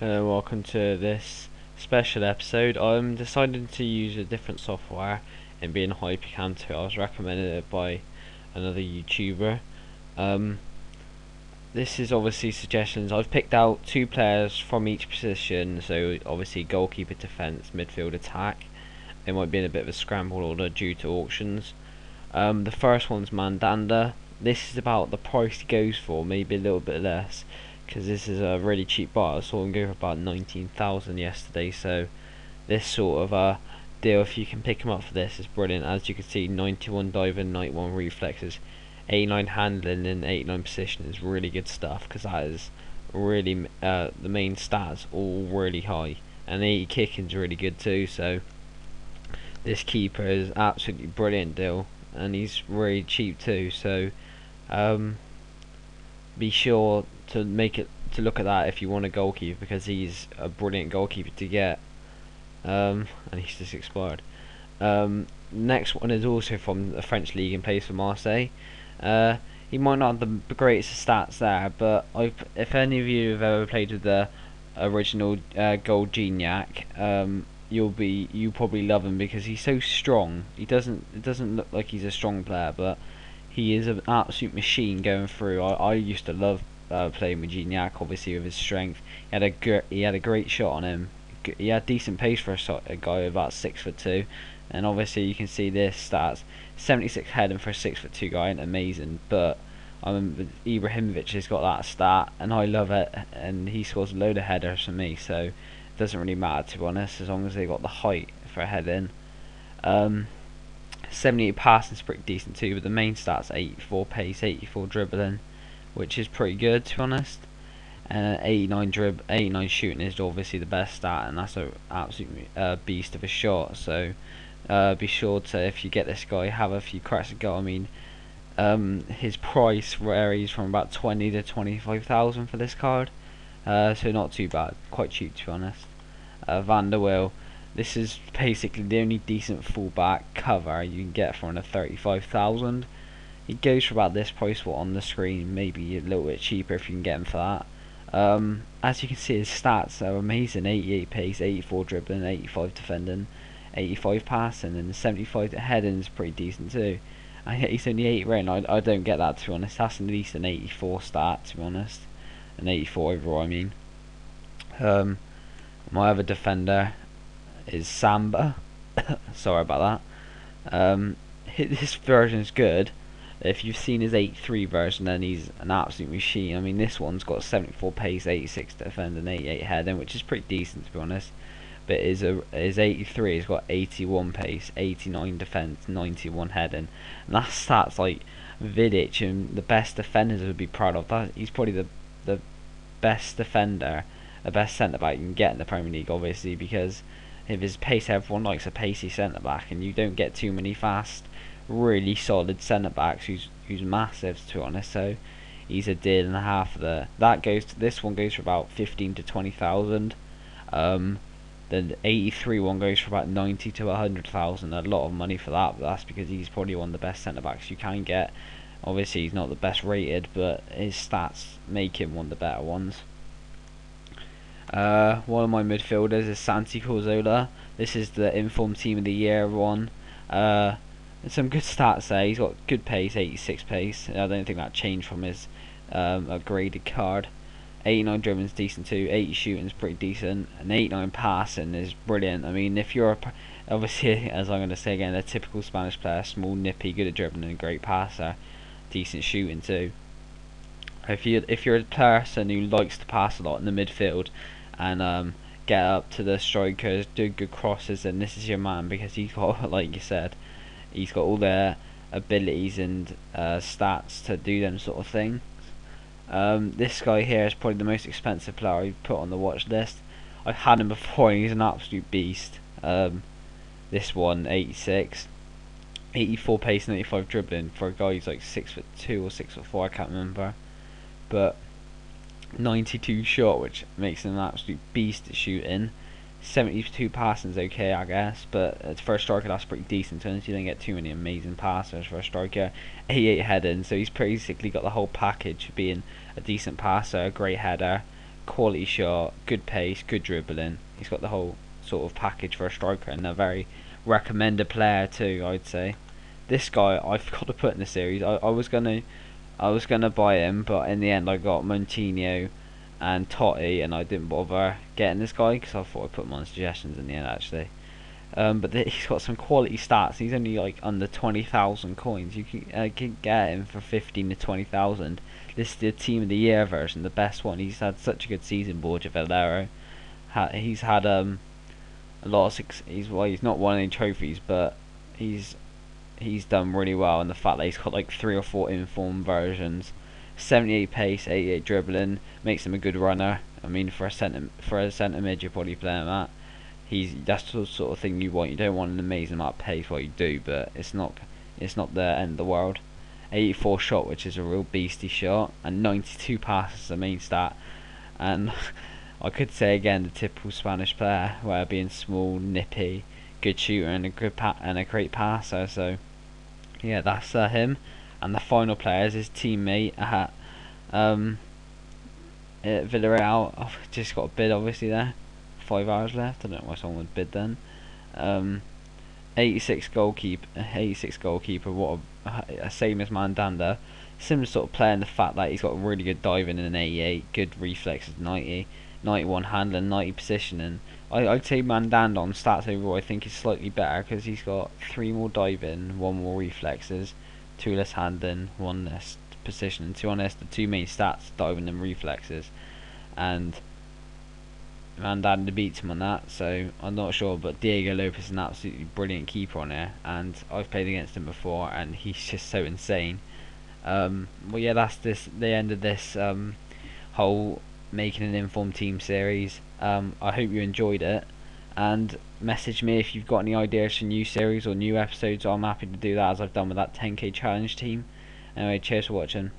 Hello, welcome to this special episode. I'm deciding to use a different software and being Hypercanto. I was recommended it by another YouTuber. Um, this is obviously suggestions. I've picked out two players from each position, so obviously goalkeeper, defence, midfield, attack. They might be in a bit of a scramble order due to auctions. The first one's Mandanda. This is about the price he goes for, maybe a little bit less, because this is a really cheap buy. I saw him go for about 19,000 yesterday, so this sort of deal, if you can pick him up for this, is brilliant. As you can see, 91 diving, 91 reflexes, 89 handling, and 89 position is really good stuff, because that is really the main stats all really high, and 80 kicking is really good too. So this keeper is absolutely brilliant deal, and he's really cheap too. So be sure to look at that if you want a goalkeeper, because he's a brilliant goalkeeper to get. And he's just expired. Next one is also from the French league and plays for Marseille. He might not have the greatest stats there, but if any of you have ever played with the original Gold Gignac, you probably love him because he's so strong. It doesn't look like he's a strong player, but he is an absolute machine going through. I used to love playing with Gignac, obviously with his strength. He had a great shot on him. He had decent pace for a guy about 6'2", and obviously you can see this stats: 76 heading for a 6'2" guy, and amazing. But Ibrahimovic has got that stat, and I love it, and he scores a load of headers for me. So it doesn't really matter, to be honest, as long as they got the height for a head in. 78 passing is pretty decent too, but the main stats are 84 pace, 84 dribbling, which is pretty good, to be honest. 89 shooting is obviously the best stat, and that's an absolute beast of a shot. So be sure to, if you get this guy, have a few cracks at goal. I mean, his price varies from about 20 to 25,000 for this card, so not too bad, quite cheap, to be honest. Van der Wiel. This is basically the only decent fullback cover you can get for under 35,000. He goes for about this price on the screen, maybe a little bit cheaper if you can get him for that. As you can see, his stats are amazing: 88 pace, 84 dribbling, 85 defending, 85 passing, and 75 heading is pretty decent too. And yet he's only 8 rating. I don't get that, to be honest. That's at least an 84 stat, to be honest. An 84 overall, I mean. My other defender is Samba. Sorry about that. This version is good. If you've seen his 83 version, then he's an absolute machine. I mean, this one's got 74 pace, 86 defend, and 88 heading, which is pretty decent, to be honest. But his 83 has got 81 pace, 89 defense, 91 heading, and that's stats like Vidic and the best defenders would be proud of. That he's probably the best defender, the best centre back you can get in the Premier League, obviously, because of his pace. Everyone likes a pacey centre back, and you don't get too many fast, really solid centre backs who's massive, to be honest. So he's a deal and a half there. This one goes for about 15 to 20,000. The 83 one goes for about 90 to 100,000. A lot of money for that, but that's because he's probably one of the best centre backs you can get. Obviously he's not the best rated, but his stats make him one of the better ones. One of my midfielders is Santi Cazorla. This is the Inform Team of the Year one. Some good stats there. He's got good pace, 86 pace. I don't think that changed from his graded card. 89 dribbling is decent too. 80 shooting is pretty decent, and 89 passing is brilliant. I mean, if you're obviously, as I'm going to say again, a typical Spanish player, small, nippy, good at dribbling, and a great passer, decent shooting too. If you're a person who likes to pass a lot in the midfield and get up to the strikers, do good crosses, then this is your man, because he's got, like you said, he's got all the abilities and stats to do them sort of things. This guy here is probably the most expensive player I've put on the watch list. I've had him before, and he's an absolute beast. This one, 86, 84 pace and 85 dribbling for a guy who's like 6'2" or 6'4", I can't remember. But 92 shot, which makes him an absolute beast at shooting. 72 passing is okay, I guess, but for a striker that's pretty decent, since you don't get too many amazing passers for a striker. 88 heading, so he's basically got the whole package of being a decent passer, a great header, quality shot, good pace, good dribbling. He's got the whole sort of package for a striker, and a very recommended player too, I'd say. This guy I've got to put in the series. I was gonna buy him, but in the end I got Montinho and Totti, and I didn't bother getting this guy because I thought I'd put him on suggestions in the end actually. But he's got some quality stats. He's only like under 20,000 coins. You can get him for 15 to 20,000. This is the Team of the Year version, the best one. He's had such a good season, Borja Valero. He's had a lot of he's not won any trophies, but he's done really well. And the fact that he's got like 3 or 4 informed versions, 78 pace, 88 dribbling, makes him a good runner. I mean, for a centre mid, you're probably playing that. That's the sort of thing you want. You don't want an amazing amount of pace, what you do, but it's not the end of the world. 84 shot, which is a real beastie shot, and 92 passes is the main stat. And I could say again the typical Spanish player, where being small, nippy, good shooter, and a great passer. So yeah, that's him. And the final player is his teammate at Villarreal. I've just got a bid obviously there. 5 hours left. I don't know why someone would bid then. 86 goalkeeper. What a same as Mandanda. Similar sort of player in the fact that he's got really good diving in an 88, good reflexes 90, 91 handling, 90 positioning. I'd say Mandanda on stats overall I think is slightly better because he's got 3 more diving, 1 more reflexes, 2 less handling, 1 less positioning. To be honest, the 2 main stats, diving and reflexes, and Mandanda beats him on that, so I'm not sure, but Diego Lopez is an absolutely brilliant keeper on here, and I've played against him before, and he's just so insane. Well, yeah, that's the end of this whole making an informed team series. I hope you enjoyed it, and message me if you've got any ideas for new series or new episodes. I'm happy to do that, as I've done with that 10k challenge team. Anyway, cheers for watching.